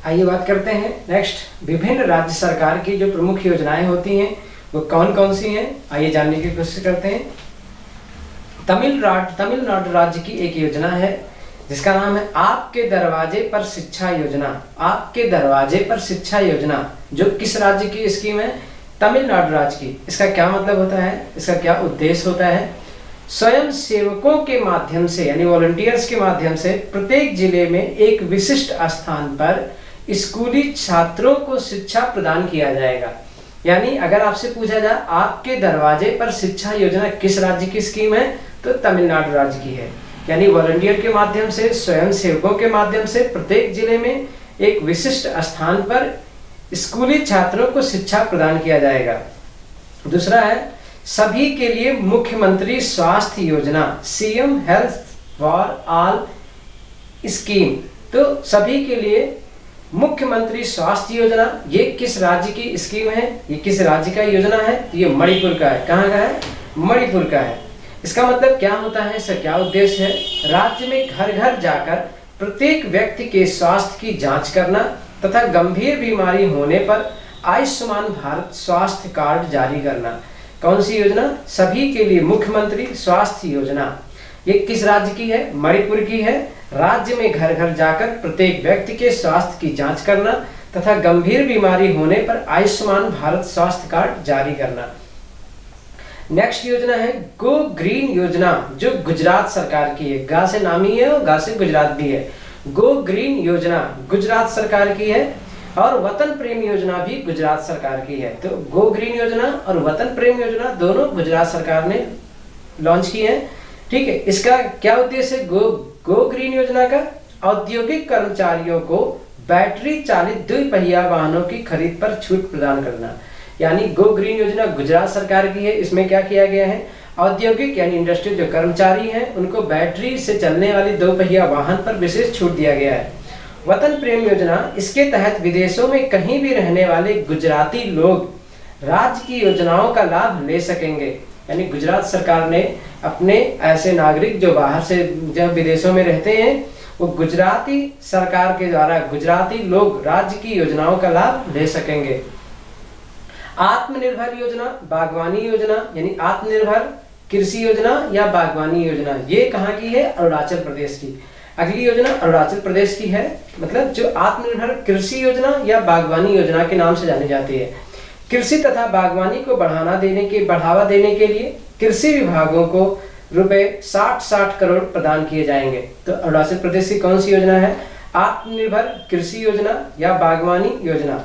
आइए बात करते हैं नेक्स्ट विभिन्न राज्य सरकार की जो प्रमुख योजनाएं होती हैं वो कौन कौन सी हैं, आइए जानने की कोशिश करते हैं। तमिलनाडु राज्य की एक योजना है जिसका नाम है आपके दरवाजे पर शिक्षा योजना। आपके दरवाजे पर शिक्षा योजना जो किस राज्य की स्कीम है? तमिलनाडु राज्य की। इसका क्या मतलब होता है, इसका क्या उद्देश्य होता है? स्वयं सेवकों के माध्यम से यानी वॉलंटियर्स के माध्यम से प्रत्येक जिले में एक विशिष्ट स्थान पर स्कूली छात्रों को शिक्षा प्रदान किया जाएगा। यानी अगर आपसे पूछा जाए आपके दरवाजे पर शिक्षा योजना किस राज्य की स्कीम है, तो तमिलनाडु राज्य की है। यानी वॉलंटियर के माध्यम से, स्वयं सेवकों के माध्यम से प्रत्येक जिले में एक विशिष्ट स्थान पर स्कूली छात्रों को शिक्षा प्रदान किया जाएगा। दूसरा है सभी के लिए मुख्यमंत्री स्वास्थ्य योजना, CM health for all scheme. तो सभी के लिए मुख्यमंत्री स्वास्थ्य योजना, ये किस राज्य की स्कीम है, ये किस राज्य का योजना है? तो ये मणिपुर का है। कहाँ का है? मणिपुर का है। इसका मतलब क्या होता है, इसका क्या उद्देश्य है? राज्य में घर घर जाकर प्रत्येक व्यक्ति के स्वास्थ्य की जांच करना तथा गंभीर बीमारी होने पर आयुष्मान भारत स्वास्थ्य कार्ड जारी करना। कौन सी योजना? सभी के लिए मुख्यमंत्री स्वास्थ्य योजना। ये किस राज्य की है? मणिपुर की है। राज्य में घर घर जाकर प्रत्येक व्यक्ति के स्वास्थ्य की जांच करना तथा गंभीर बीमारी होने पर आयुष्मान भारत स्वास्थ्य कार्ड जारी करना। नेक्स्ट योजना है गो ग्रीन योजना जो गुजरात सरकार की है। गा से नामी है और गा से गुजरात भी है। गो ग्रीन योजना गुजरात सरकार की है और वतन प्रेम योजना भी गुजरात सरकार की है। तो गो ग्रीन योजना और वतन प्रेम योजना दोनों गुजरात सरकार ने लॉन्च की है। ठीक है, इसका क्या उद्देश्य है? गो ग्रीन योजना का औद्योगिक कर्मचारियों को बैटरी चालित द्विपहिया वाहनों की खरीद पर छूट प्रदान करना। यानी गो ग्रीन योजना गुजरात सरकार की है। इसमें क्या किया गया है? औद्योगिक यानी इंडस्ट्रियल जो कर्मचारी हैं उनको बैटरी से चलने वाली दो पहिया वाहन पर विशेष छूट दिया गया है। वतन प्रेम योजना, इसके तहत विदेशों में कहीं भी रहने वाले गुजराती लोग राज्य की योजनाओं का लाभ ले सकेंगे। यानी गुजरात सरकार ने अपने ऐसे नागरिक जो बाहर से जब विदेशों में रहते हैं वो गुजराती सरकार के द्वारा गुजराती लोग राज्य की योजनाओं का लाभ ले सकेंगे। आत्मनिर्भर योजना, बागवानी योजना यानी आत्मनिर्भर कृषि योजना या बागवानी योजना, ये कहाँ की है? अरुणाचल प्रदेश की। अगली योजना अरुणाचल प्रदेश की है। मतलब जो आत्मनिर्भर कृषि योजना या बागवानी योजना के नाम से जानी जाती है। कृषि तथा बागवानी को बढ़ावा देने के लिए कृषि विभागों को रुपए 60 करोड़ प्रदान किए जाएंगे। तो अरुणाचल प्रदेश की कौन सी योजना है? आत्मनिर्भर कृषि योजना या बागवानी योजना।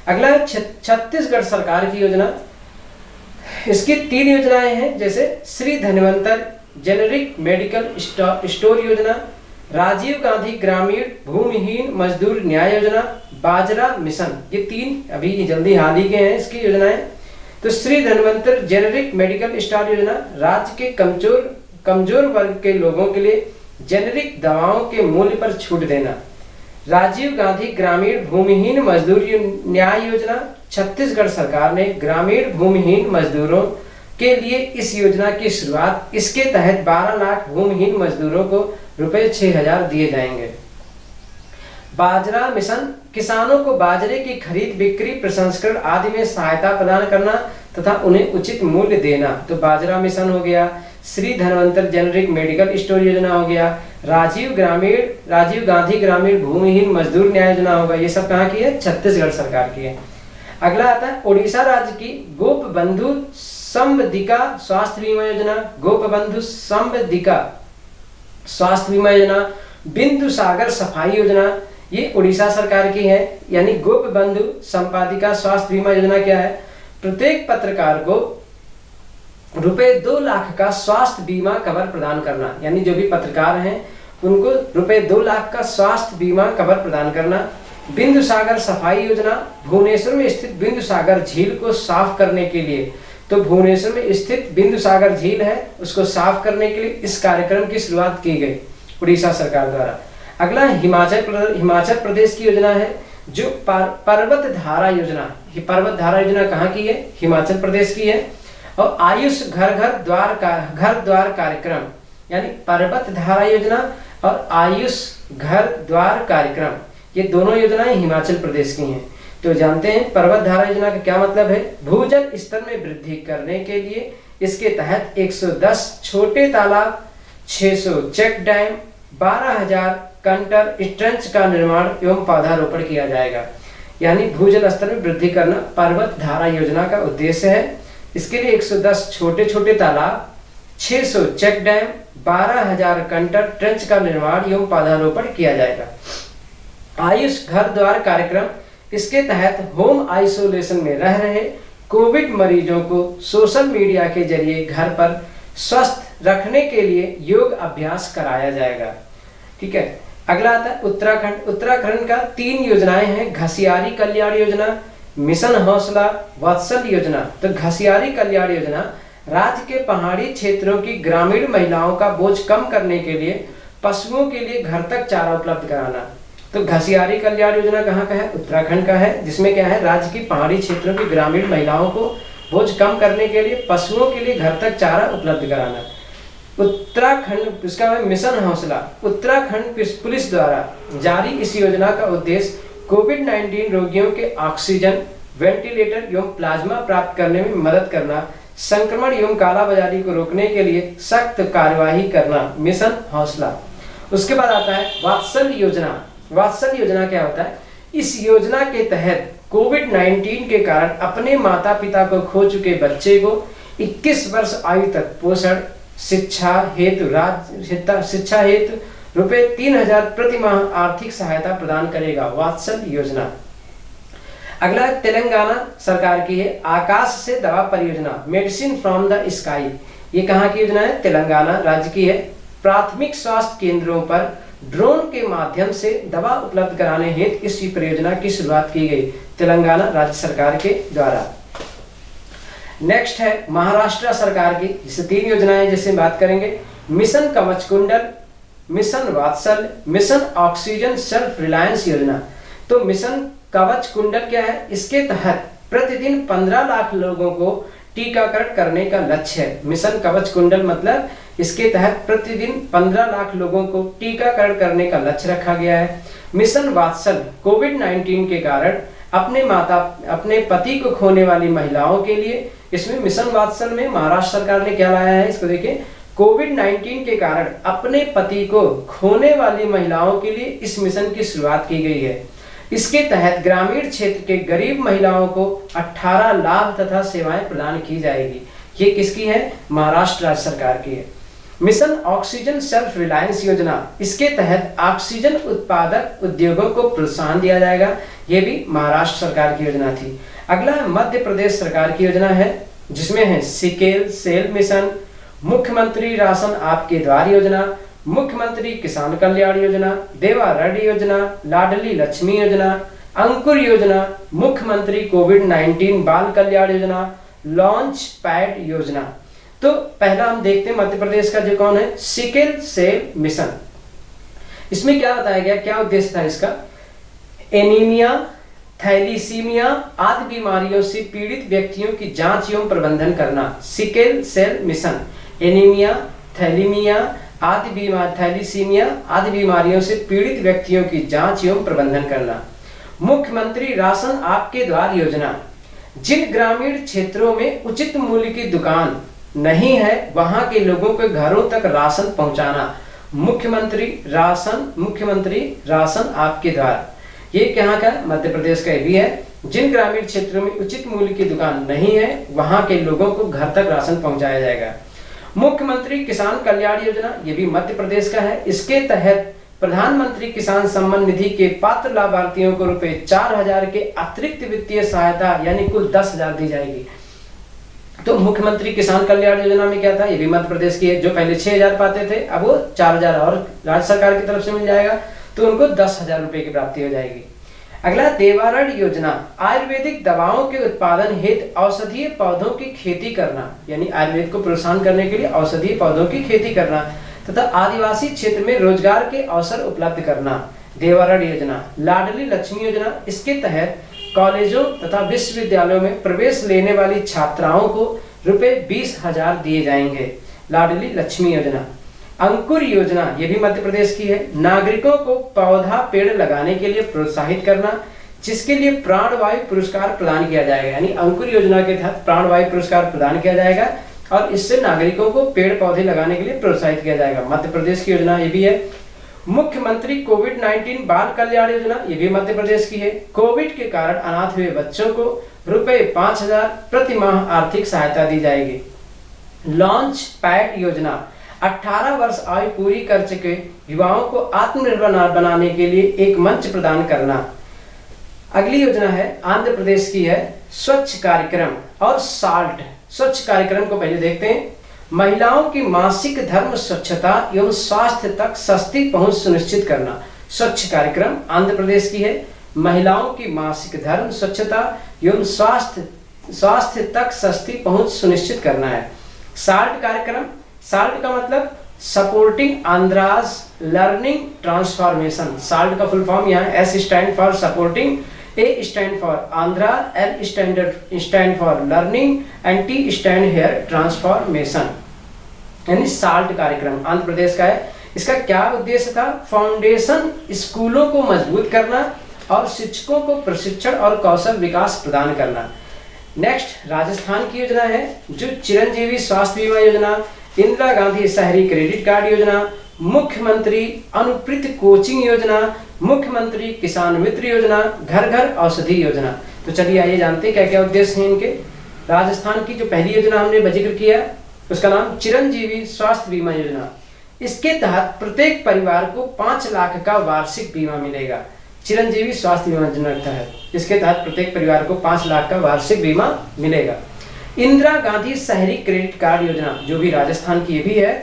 अगला है छत्तीसगढ़ सरकार की योजना। इसकी 3 योजनाएं हैं, जैसे श्री धन्वंतर जेनेरिक मेडिकल स्टोर योजना, राजीव गांधी ग्रामीण भूमिहीन मजदूर न्याय योजना, बाजरा मिशन। ये 3 अभी जल्दी हाल ही के हैं इसकी योजनाएं। तो श्री धन्वंतर जेनेरिक मेडिकल स्टोर योजना राज्य के कमजोर वर्ग के लोगों के लिए जेनेरिक दवाओं के मूल्य पर छूट देना। राजीव गांधी ग्रामीण भूमिहीन मजदूर न्याय योजना, छत्तीसगढ़ सरकार ने ग्रामीण भूमिहीन मजदूरों के लिए इस योजना की शुरुआत। इसके तहत 12 लाख भूमिहीन मजदूरों को रुपए 6000 दिए जाएंगे। बाजरा मिशन, किसानों को बाजरे की खरीद बिक्री प्रसंस्करण आदि में सहायता प्रदान करना तथा उन्हें उचित मूल्य देना। तो बाजरा मिशन हो गया, श्री धन्वंतर जेनेरिक मेडिकल स्टोर योजना हो गया, राजीव गांधी ग्रामीण भूमिहीन मजदूर न्याय योजना होगा। ये सब कहाँ की है? छत्तीसगढ़ सरकार की है। अगला आता है उड़ीसा राज्य की गोप बंधु समदिका स्वास्थ्य बीमा योजना। गोप बंधु समदिका स्वास्थ्य बीमा योजना, बिंदु सागर सफाई योजना, ये उड़ीसा सरकार की है। यानी गोप बंधु संपादिका स्वास्थ्य बीमा योजना क्या है? प्रत्येक पत्रकार को रुपए 2 लाख का स्वास्थ्य बीमा कवर प्रदान करना। यानी जो भी पत्रकार हैं उनको रुपए 2 लाख का स्वास्थ्य बीमा कवर प्रदान करना। बिंदु सागर सफाई योजना, भुवनेश्वर में स्थित बिंदु सागर झील को साफ करने के लिए। तो भुवनेश्वर में स्थित बिंदु सागर झील है, उसको साफ करने के लिए इस कार्यक्रम की शुरुआत की गई उड़ीसा सरकार द्वारा। अगला हिमाचल प्रदेश की योजना है जो पर्वत धारा योजना। पर्वत धारा योजना कहाँ की है? हिमाचल प्रदेश की है। और आयुष घर द्वार कार्यक्रम, यानी पर्वत धारा योजना और आयुष घर द्वार कार्यक्रम, ये दोनों योजनाएं हिमाचल प्रदेश की हैं। तो जानते हैं पर्वत धारा योजना का क्या मतलब है। भूजल स्तर में वृद्धि करने के लिए इसके तहत 110 छोटे तालाब, 600 चेक डैम, 12,000 कंटर ट्रेंच का निर्माण एवं पौधारोपण किया जाएगा। यानी भूजल स्तर में वृद्धि करना पर्वत धारा योजना का उद्देश्य है। इसके लिए 110 छोटे छोटे तालाब, 600 चेक डैम, 12,000 कंटर ट्रेंच का निर्माण एवं पौधारोपण किया जाएगा। आयुष घर द्वार कार्यक्रम, इसके तहत होम आइसोलेशन में रह रहे कोविड मरीजों को सोशल मीडिया के जरिए घर पर स्वस्थ रखने के लिए योग अभ्यास कराया जाएगा। ठीक है, अगला आता है उत्तराखंड। उत्तराखंड का 3 योजनाएं हैं, घसियारी कल्याण योजना, मिशन हौसला, वत्सल योजना। तो घसियारी कल्याण योजना राज्य के पहाड़ी क्षेत्रों की ग्रामीण महिलाओं का बोझ कम करने के लिए पशुओं के लिए घर तक चारा उपलब्ध कराना। तो घसियारी कल्याण योजना कहाँ का है? उत्तराखंड का है, जिसमें क्या है, राज्य की पहाड़ी क्षेत्रों की ग्रामीण महिलाओं को बोझ कम करने के लिए पशुओं के लिए घर तक चारा उपलब्ध कराना। उत्तराखंड, इसका है मिशन हौसला। उत्तराखंड पुलिस द्वारा जारी इस योजना का उद्देश्य कोविड-19 रोगियों के ऑक्सीजन, वेंटिलेटर एवं प्लाज्मा प्राप्त करने में मदद करना, संक्रमण एवं कालाबाजारी को रोकने के लिए सख्त कार्यवाही करना, मिशन हौसला। उसके बाद आता है वात्सल योजना। वात्सल योजना क्या होता है? इस योजना के तहत कोविड-19 के कारण अपने माता पिता को खो चुके बच्चे को 21 वर्ष आयु तक पोषण, शिक्षा हेतु रुपए 3,000 प्रति माह आर्थिक सहायता प्रदान करेगा, वात्सल योजना। अगला तेलंगाना सरकार की है आकाश से दवा परियोजना, मेडिसिन फ्रॉम द स्काई। ये कहाँ की योजना है? तेलंगाना राज्य की है। प्राथमिक स्वास्थ्य केंद्रों पर ड्रोन के माध्यम से दवा उपलब्ध कराने हेतु इस परियोजना की शुरुआत की गई, तेलंगाना राज्य सरकार के द्वारा। नेक्स्ट है महाराष्ट्र सरकार की, जिसे 3 योजनाएं जिससे बात करेंगे, मिशन कवच कुंडल, mission Vatsal, mission oxygen self reliance योजना। तो मिशन कवच कुंडल क्या है? इसके तहत प्रतिदिन 15 लाख लोगों को टीकाकरण करने का लक्ष्य है। मिशन कवच कुंडल मतलब इसके तहत प्रतिदिन 15 लाख लोगों को टीकाकरण करने का लक्ष्य रखा गया है। मिशन वात्सल कोविड-19 के कारण अपने पति को खोने वाली महिलाओं के लिए, इसमें मिशन वात्सल में महाराष्ट्र सरकार ने क्या लाया है, इसको देखिए, कोविड-19 के कारण अपने पति को खोने वाली महिलाओं के लिए इस मिशन की शुरुआत की गई है। इसके तहत ग्रामीण क्षेत्र के गरीब महिलाओं को 18 लाभ तथा सेवाएं प्रदान की जाएगी। ये किसकी है? महाराष्ट्र राज्य सरकार की है। मिशन ऑक्सीजन सेल्फ रिलायंस योजना, इसके तहत ऑक्सीजन उत्पादक उद्योगों को प्रोत्साहन दिया जाएगा। ये भी महाराष्ट्र सरकार की योजना थी। अगला मध्य प्रदेश सरकार की योजना है, जिसमें है सिकेल सेल मिशन, मुख्यमंत्री राशन आपके द्वार योजना, मुख्यमंत्री किसान कल्याण योजना, देवा ऋण योजना, लाडली लक्ष्मी योजना, अंकुर योजना, मुख्यमंत्री कोविड-19 बाल कल्याण योजना, लॉन्च पैड योजना। तो पहला हम देखते हैं मध्य प्रदेश का, जो कौन है, सिकल सेल मिशन। इसमें क्या बताया गया, क्या उद्देश्य था इसका? एनीमिया, थैलीसीमिया आदि बीमारियों से पीड़ित व्यक्तियों की जांच एवं प्रबंधन करना, sickle cell mission. Anaemia, thalassaemia आदि बीमारियों से पीड़ित व्यक्तियों की जांच एवं प्रबंधन करना। मुख्यमंत्री राशन आपके द्वार योजना, जिन ग्रामीण क्षेत्रों में उचित मूल्य की दुकान नहीं है वहां के लोगों के घरों तक राशन पहुंचाना। मुख्यमंत्री राशन आपके द्वार, ये कहाँ का? मध्य प्रदेश का भी है। जिन ग्रामीण क्षेत्रों में उचित मूल्य की दुकान नहीं है वहां के लोगों को घर तक राशन पहुंचाया जाएगा। मुख्यमंत्री किसान कल्याण योजना, ये भी मध्य प्रदेश का है। इसके तहत प्रधानमंत्री किसान सम्मान निधि के पात्र लाभार्थियों को रुपए 4,000 के अतिरिक्त वित्तीय सहायता यानी कुल 10,000 दी जाएगी। तो मुख्यमंत्री किसान कल्याण योजना में क्या था? ये भी मध्य प्रदेश की है। जो पहले 6,000 पाते थे अब वो 4,000 और राज्य सरकार की तरफ से मिल जाएगा, तो उनको 10,000 रुपए की प्राप्ति हो जाएगी। अगला देवारण योजना, आयुर्वेदिक दवाओं के उत्पादन हेतु औषधीय पौधों की खेती करना, यानी आयुर्वेद को प्रोत्साहन करने के लिए औषधीय पौधों की खेती करना तथा आदिवासी क्षेत्र में रोजगार के अवसर उपलब्ध करना, देवारण योजना। लाडली लक्ष्मी योजना, इसके तहत कॉलेजों तथा विश्वविद्यालयों में प्रवेश लेने वाली छात्राओं को रुपए 20,000 दिए जाएंगे, लाडली लक्ष्मी योजना। अंकुर योजना ये भी मध्य प्रदेश की है। नागरिकों को पौधा पेड़ लगाने के लिए प्रोत्साहित करना, जिसके लिए प्राणवायु पुरस्कार प्रदान किया जाएगा। यानी अंकुर योजना के तहत प्राणवायु पुरस्कार प्रदान किया जाएगा और इससे नागरिकों को पेड़ पौधे लगाने के लिए प्रोत्साहित किया जाएगा। मध्य प्रदेश की योजना ये भी है। मुख्यमंत्री कोविड-19 बाल कल्याण योजना ये भी मध्य प्रदेश की है। कोविड के कारण अनाथ हुए बच्चों को ₹5,000 प्रति माह आर्थिक सहायता दी जाएगी। लॉन्च पैड योजना 18 वर्ष आयु पूरी कर चुके युवाओं को आत्मनिर्भर बनाने के लिए एक मंच प्रदान करना। अगली योजना है आंध्र प्रदेश की है, स्वच्छ कार्यक्रम और साल्ट। स्वच्छ कार्यक्रम को पहले देखते हैं। महिलाओं की मासिक धर्म स्वच्छता एवं स्वास्थ्य तक सस्ती पहुंच सुनिश्चित करना। स्वच्छ कार्यक्रम आंध्र प्रदेश की है। महिलाओं की मासिक धर्म स्वच्छता एवं स्वास्थ्य तक सस्ती पहुंच सुनिश्चित करना है। साल्ट कार्यक्रम, साल्ट का मतलब supporting Andhras learning transformation. Salt का फुल फॉर्म यहाँ S stand for supporting, A stand for Andhra, L stand for learning and T stand here transformation। यानी साल्ट कार्यक्रम आंध्र प्रदेश का है। इसका क्या उद्देश्य था? फाउंडेशन स्कूलों को मजबूत करना और शिक्षकों को प्रशिक्षण और कौशल विकास प्रदान करना। नेक्स्ट राजस्थान की योजना है जो चिरंजीवी स्वास्थ्य बीमा योजना, इंदिरा गांधी शहरी क्रेडिट कार्ड योजना, मुख्यमंत्री अनुप्रीत कोचिंग योजना, मुख्यमंत्री किसान मित्र योजना, घर घर औषधि योजना। तो चलिए आइए जानते हैं क्या क्या उद्देश्य हैं इनके। राजस्थान की जो पहली योजना हमने जिक्र किया उसका नाम चिरंजीवी स्वास्थ्य बीमा योजना। इसके तहत प्रत्येक परिवार को 5 लाख का वार्षिक बीमा मिलेगा। चिरंजीवी स्वास्थ्य बीमा योजना के तहत इसके तहत प्रत्येक परिवार को 5 लाख का वार्षिक बीमा मिलेगा। इंदिरा गांधी शहरी क्रेडिट कार्ड योजना जो भी राजस्थान की ये भी है।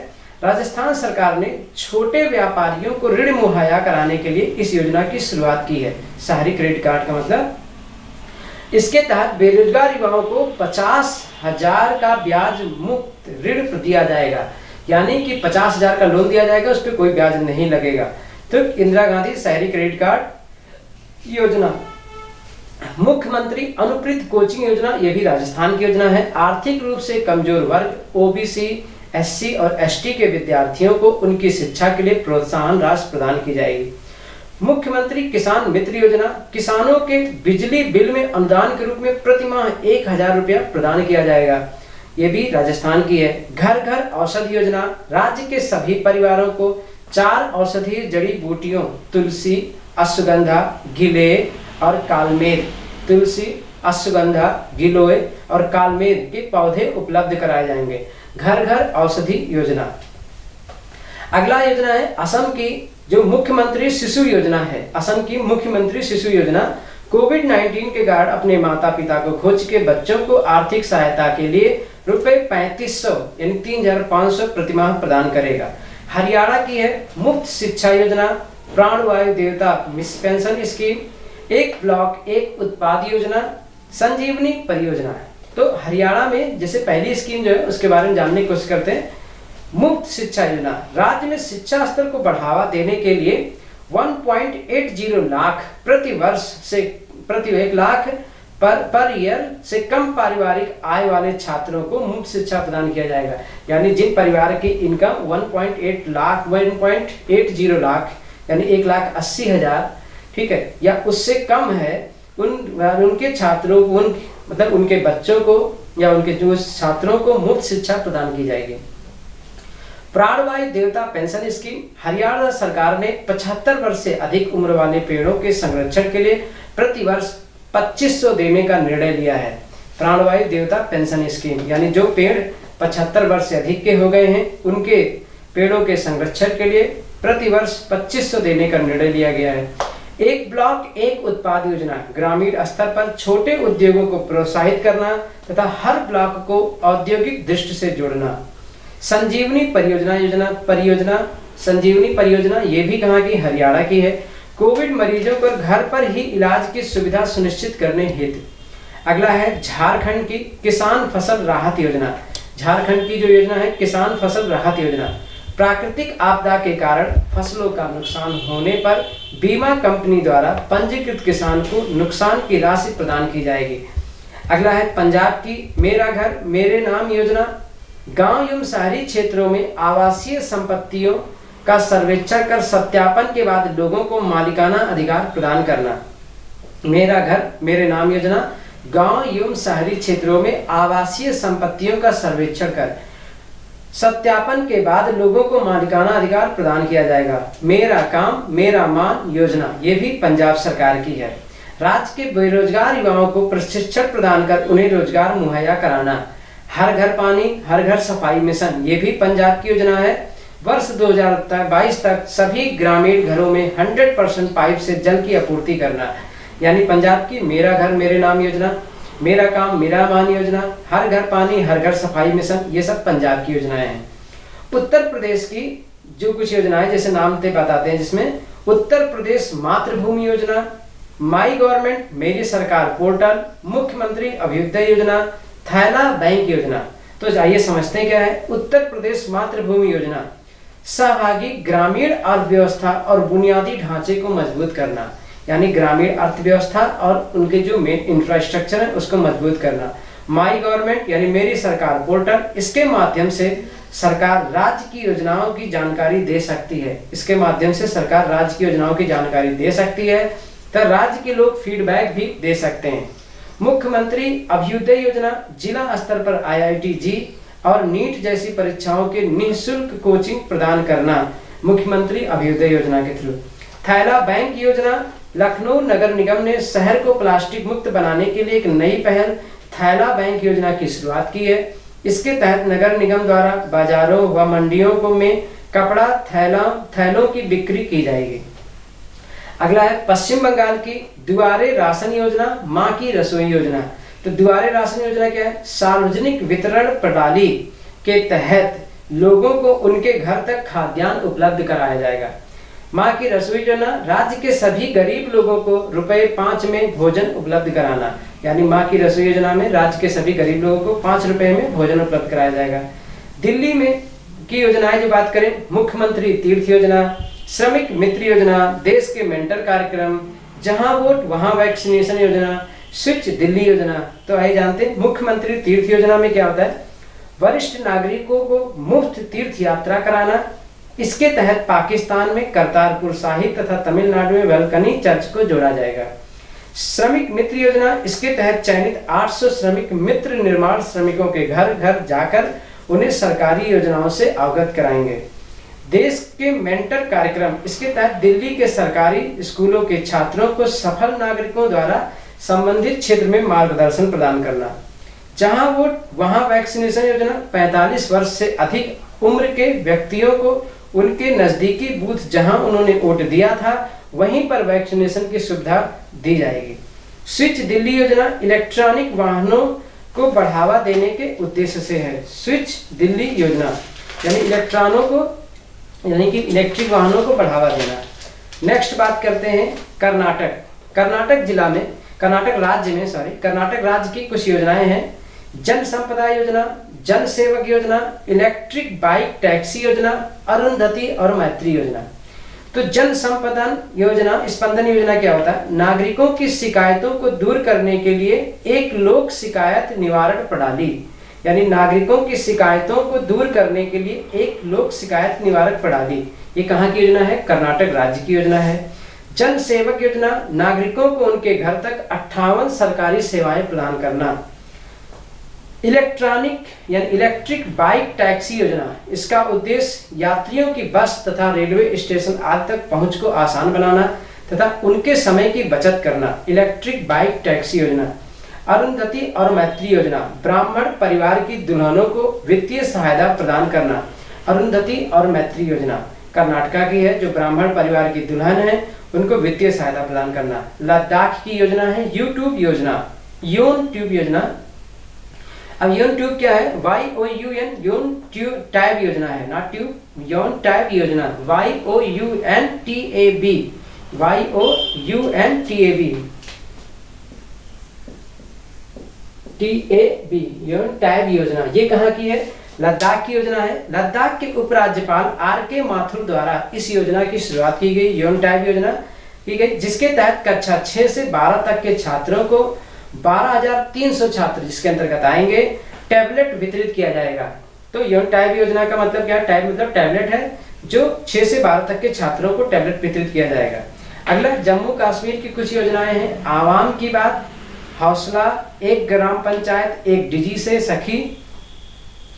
राजस्थान सरकार ने छोटे व्यापारियों को ऋण मुहैया कराने के लिए इस योजना की शुरुआत की है। शहरी क्रेडिट कार्ड का मतलब इसके तहत बेरोजगार युवाओं को 50,000 का ब्याज मुक्त ऋण दिया जाएगा। यानी कि 50,000 का लोन दिया जाएगा, उस पर कोई ब्याज नहीं लगेगा। तो इंदिरा गांधी शहरी क्रेडिट कार्ड योजना। मुख्यमंत्री अनुप्रीत कोचिंग योजना ये भी राजस्थान की योजना है। आर्थिक रूप से कमजोर वर्ग, OBC, SC और ST के विद्यार्थियों को उनकी शिक्षा के लिए प्रोत्साहन राशि प्रदान की जाएगी। मुख्यमंत्री किसान मित्र योजना, किसानों के बिजली बिल में अनुदान के रूप में प्रति माह 1,000 रुपया प्रदान किया जाएगा। ये भी राजस्थान की है। घर घर औषधि योजना, राज्य के सभी परिवारों को 4 औषधीय जड़ी बूटियों तुलसी, अश्वगंधा, गिलोय और कालमेघ, तुलसी, अश्वगंधा, गिलोय और कालमेघ के पौधे उपलब्ध कराए जाएंगे। घर घर औषधि योजना। अगला योजना है असम की जो मुख्यमंत्री शिशु योजना है। असम की मुख्यमंत्री शिशु योजना कोविड-19 के कारण अपने माता पिता को खो चुके बच्चों को आर्थिक सहायता के लिए ₹3,500 यानी 3,500 प्रतिमाह प्रदान करेगा। हरियाणा की है मुफ्त शिक्षा योजना, प्राणवायु देवता मिस पेंशन स्कीम, एक ब्लॉक एक उत्पाद योजना, संजीवनी परियोजना है। तो हरियाणा में जैसे पहली स्कीम जो है उसके बारे में जानने की कोशिश करते हैं। मुफ्त शिक्षा योजना राज्य में शिक्षा स्तर को बढ़ावा देने के लिए 1.80 लाख प्रति वर्ष से प्रति 1 लाख पर ईयर से कम पारिवारिक आय वाले छात्रों को मुफ्त शिक्षा प्रदान किया जाएगा। यानी जिन परिवार की इनकम 1.80 लाख यानी 1,80,000 ठीक है या उससे कम है उनके छात्रों को मतलब उनके बच्चों को या उनके जो छात्रों को मुफ्त शिक्षा प्रदान की जाएगी। प्राणवायु देवता पेंशन स्कीम हरियाणा सरकार ने 75 वर्ष से अधिक उम्र वाले पेड़ों के संरक्षण के लिए प्रति वर्ष 2,500 देने का निर्णय लिया है। प्राणवायु देवता पेंशन स्कीम यानी जो पेड़ 75 वर्ष से अधिक के हो गए हैं उनके पेड़ों के संरक्षण के लिए प्रति वर्ष 2,500 देने का निर्णय लिया गया है। एक ब्लॉक एक उत्पाद योजना ग्रामीण स्तर पर छोटे उद्योगों को प्रोत्साहित करना तथा हर ब्लॉक को औद्योगिक दृष्टि से जोड़ना। संजीवनी परियोजना संजीवनी परियोजना ये भी कहाँ की? हरियाणा की है। कोविड मरीजों को घर पर ही इलाज की सुविधा सुनिश्चित करने हेतु। अगला है झारखंड की किसान फसल राहत योजना। झारखंड की जो योजना है किसान फसल राहत योजना, प्राकृतिक आपदा के कारण फसलों का नुकसान होने पर बीमा कंपनी द्वारा पंजीकृत किसान को नुकसान की राशि प्रदान की जाएगी। अगला है पंजाब की मेरा घर मेरे नाम योजना। गांव एवं शहरी क्षेत्रों में आवासीय संपत्तियों का सर्वेक्षण कर सत्यापन के बाद लोगों को मालिकाना अधिकार प्रदान करना। मेरा घर मेरे नाम योजना गांव एवं शहरी क्षेत्रों में आवासीय संपत्तियों का सर्वेक्षण कर सत्यापन के बाद लोगों को मालिकाना अधिकार प्रदान किया जाएगा। मेरा काम मेरा मान योजना ये भी पंजाब सरकार की है। राज्य के बेरोजगार युवाओं को प्रशिक्षण प्रदान कर उन्हें रोजगार मुहैया कराना। हर घर पानी हर घर सफाई मिशन ये भी पंजाब की योजना है। वर्ष 2022 तक सभी ग्रामीण घरों में 100% पाइप से जल की आपूर्ति करना, यानी पंजाब की मेरा घर मेरे नाम योजना, मेरा काम मेरा मान योजना, हर घर पानी हर घर सफाई मिशन ये सब पंजाब की योजनाएं हैं। उत्तर प्रदेश की जो कुछ योजनाएं जैसे नाम से बताते हैं, जिसमें उत्तर प्रदेश मातृभूमि योजना, माई गवर्नमेंट मेरी सरकार पोर्टल, मुख्यमंत्री अभ्युदय योजना, थैला बैंक योजना। तो आइए समझते हैं क्या है उत्तर प्रदेश मातृभूमि योजना। सहभागी ग्रामीण अर्थव्यवस्था और बुनियादी ढांचे को मजबूत करना, यानी ग्रामीण अर्थव्यवस्था और उनके जो मेन इंफ्रास्ट्रक्चर है उसको मजबूत करना। माई गवर्नमेंट यानी मेरी सरकार पोर्टल, इसके माध्यम से सरकार राज्य की योजनाओं की जानकारी दे सकती है। इसके माध्यम से सरकार राज्य की योजनाओं की जानकारी दे सकती है, तो राज्य के लोग फीडबैक भी दे सकते हैं। मुख्यमंत्री अभ्युदय योजना, जिला स्तर पर IIT जी और नीट जैसी परीक्षाओं के निःशुल्क कोचिंग प्रदान करना, मुख्यमंत्री अभ्युदय योजना के थ्रू। थैला बैंक योजना, लखनऊ नगर निगम ने शहर को प्लास्टिक मुक्त बनाने के लिए एक नई पहल थैला बैंक योजना की शुरुआत की है। इसके तहत नगर निगम द्वारा बाजारों व मंडियों को में कपड़ा थैलों की बिक्री की जाएगी। अगला है पश्चिम बंगाल की दुआरे राशन योजना, माँ की रसोई योजना। तो दुआरे राशन योजना क्या है? सार्वजनिक वितरण प्रणाली के तहत लोगों को उनके घर तक खाद्यान्न उपलब्ध कराया जाएगा। माँ की रसोई योजना, राज्य के सभी गरीब लोगों को ₹5 में भोजन उपलब्ध कराना, यानी माँ की रसोई योजना में राज्य के सभी गरीब लोगों को ₹5 में भोजन उपलब्ध कराया जाएगा। दिल्ली में की योजनाएं जो बात करें, मुख्यमंत्री तीर्थ योजना, श्रमिक मित्र योजना, देश के मेंटर कार्यक्रम, जहां वोट वहां वैक्सीनेशन योजना, स्विच दिल्ली योजना। तो आइए जानते हैं मुख्यमंत्री तीर्थ योजना में क्या होता है। वरिष्ठ नागरिकों को मुफ्त तीर्थ यात्रा कराना। इसके तहत पाकिस्तान में करतारपुर साहिब तथा तमिलनाडु में वेलकनी चर्च को जोड़ा जाएगा। श्रमिक मित्र योजना, इसके तहत चयनित 800 श्रमिक मित्र निर्माण श्रमिकों के घर घर जाकर उन्हें सरकारी योजनाओं से अवगत कराएंगे। देश के मेंटर कार्यक्रम, इसके तहत दिल्ली के सरकारी स्कूलों के छात्रों को सफल नागरिकों द्वारा संबंधित क्षेत्र में मार्गदर्शन प्रदान करना। जहां वोट वहां वैक्सीनेशन योजना, 45 वर्ष से अधिक उम्र के व्यक्तियों को उनके नजदीकी बूथ जहां उन्होंने वोट दिया था वहीं पर वैक्सीनेशन की सुविधा दी जाएगी। स्विच दिल्ली योजना इलेक्ट्रॉनिक वाहनों को बढ़ावा देने के उद्देश्य से है। स्विच दिल्ली योजना यानी कि इलेक्ट्रिक वाहनों को बढ़ावा देना। नेक्स्ट बात करते हैं कर्नाटक। कर्नाटक राज्य की कुछ योजनाएं हैं। जन संपदा योजना, जन सेवक योजना, इलेक्ट्रिक बाइक टैक्सी योजना, अरुंधति और मैत्री योजना। तो जन संपदा योजना, स्पंदन योजना क्या होता है? नागरिकों की शिकायतों को दूर करने के लिए एक लोक शिकायत निवारण प्रणाली, यानी नागरिकों की शिकायतों को दूर करने के लिए एक लोक शिकायत निवारक प्रणाली। ये कहाँ की योजना है? कर्नाटक राज्य की योजना है। जन सेवक योजना, नागरिकों को उनके घर तक 58 सरकारी सेवाएं प्रदान करना। इलेक्ट्रिक बाइक टैक्सी योजना, इसका उद्देश्य यात्रियों की बस तथा रेलवे स्टेशन आदि तक पहुंच को आसान बनाना तथा उनके समय की बचत करना। इलेक्ट्रिक बाइक टैक्सी योजना। अरुंधति और मैत्री योजना, ब्राह्मण परिवार की दुल्हनों को वित्तीय सहायता प्रदान करना। अरुंधति और मैत्री योजना कर्नाटका की है, जो ब्राह्मण परिवार की दुल्हन है उनको वित्तीय सहायता प्रदान करना। लद्दाख की योजना है यूट्यूब योजना, योन ट्यूब योजना। अब योन ट्यूब क्या है? YOUN योन टैब योजना है, नॉट ट्यूब, योन टैब योजना। YOUNTAB योन टैब योजना। ये कहाँ की है? लद्दाख की योजना है। लद्दाख के उपराज्यपाल RK माथुर द्वारा इस योजना की शुरुआत की गई, योन टैब योजना की गई, जिसके तहत कक्षा 6 से 12 तक के छात्रों को 12,300 छात्र जिसके अंतर्गत आएंगे, टैबलेट वितरित किया जाएगा। तो यौन टैब योजना का मतलब क्या है? टैब मतलब टैबलेट है, जो 6 से 12 तक के छात्रों को टैबलेट वितरित किया जाएगा। अगला जम्मू कश्मीर की कुछ योजनाएं हैं। आवाम की बात, हौसला, एक ग्राम पंचायत एक डिजी से सखी,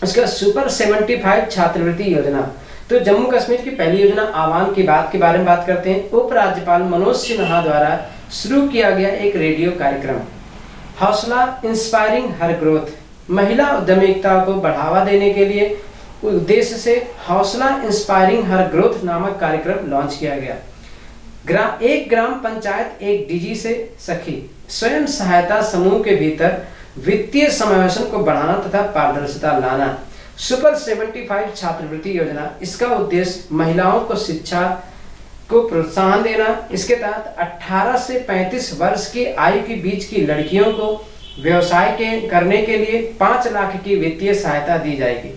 उसका सुपर 75 छात्रवृत्ति योजना। तो जम्मू कश्मीर की पहली योजना आवाम की बात के बारे में बात करते हैं। उपराज्यपाल मनोज सिन्हा द्वारा शुरू किया गया एक रेडियो कार्यक्रम। हौसला, इंस्पायरिंग हर ग्रोथ, महिला उद्यमिता को बढ़ावा देने के लिए उद्देश्य से हौसला इंस्पायरिंग हर ग्रोथ नामक कार्यक्रम लॉन्च किया गया। एक ग्राम पंचायत एक डिजी से सखी, स्वयं सहायता समूह के भीतर वित्तीय समावेशन को बढ़ाना तथा पारदर्शिता लाना। सुपर 75 छात्रवृत्ति योजना, इसका उद्देश्य महिलाओं को शिक्षा को प्रोत्साहन देना। इसके तहत 18 से 35 वर्ष की आयु के बीच की लड़कियों को व्यवसाय के करने के लिए 5 लाख की वित्तीय सहायता दी जाएगी।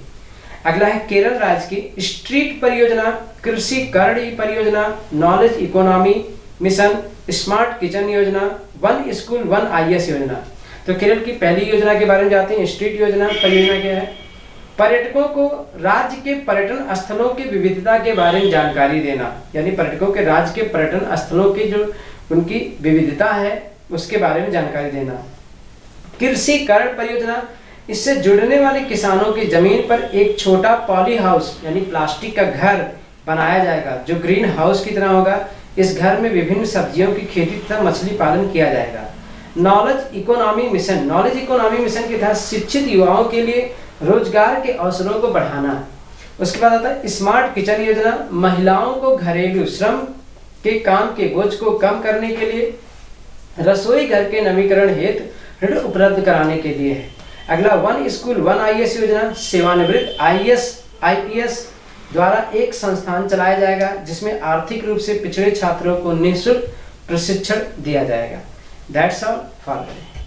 अगला है केरल राज्य की स्ट्रीट परियोजना, कृषि करणी परियोजना, knowledge economy mission, smart kitchen योजना, वन स्कूल वन आईएएस योजना। तो केरल की पहली योजना के बारे में जानते हैं। स्ट्रीट योजना परियोजना क्या है? पर्यटकों को राज्य के पर्यटन स्थलों की विविधता के बारे में जानकारी देना, यानी पर्यटकों के राज्य के पर्यटन स्थलों की जो उनकी विविधता है उसके बारे में जानकारी देना। कृषि करण परियोजना, इससे जुड़ने वाले किसानों की जमीन पर एक छोटा पॉली हाउस यानी प्लास्टिक का घर बनाया जाएगा जो ग्रीन हाउस की तरह होगा। इस घर में विभिन्न सब्जियों की खेती तथा मछली पालन किया जाएगा। Knowledge economy mission, knowledge economy mission के तहत शिक्षित युवाओं के लिए रोजगार के अवसरों को बढ़ाना। उसके बाद आता है स्मार्ट किचन योजना, महिलाओं को घरेलू श्रम के काम के बोझ को कम करने के लिए रसोई घर के नवीकरण हेतु ऋण उपलब्ध कराने के लिए है। अगला वन स्कूल वन आईएएस योजना, सेवानिवृत्त आईएएस आईपीएस द्वारा एक संस्थान चलाया जाएगा जिसमें आर्थिक रूप से पिछड़े छात्रों को निःशुल्क प्रशिक्षण दिया जाएगा। That's all for today.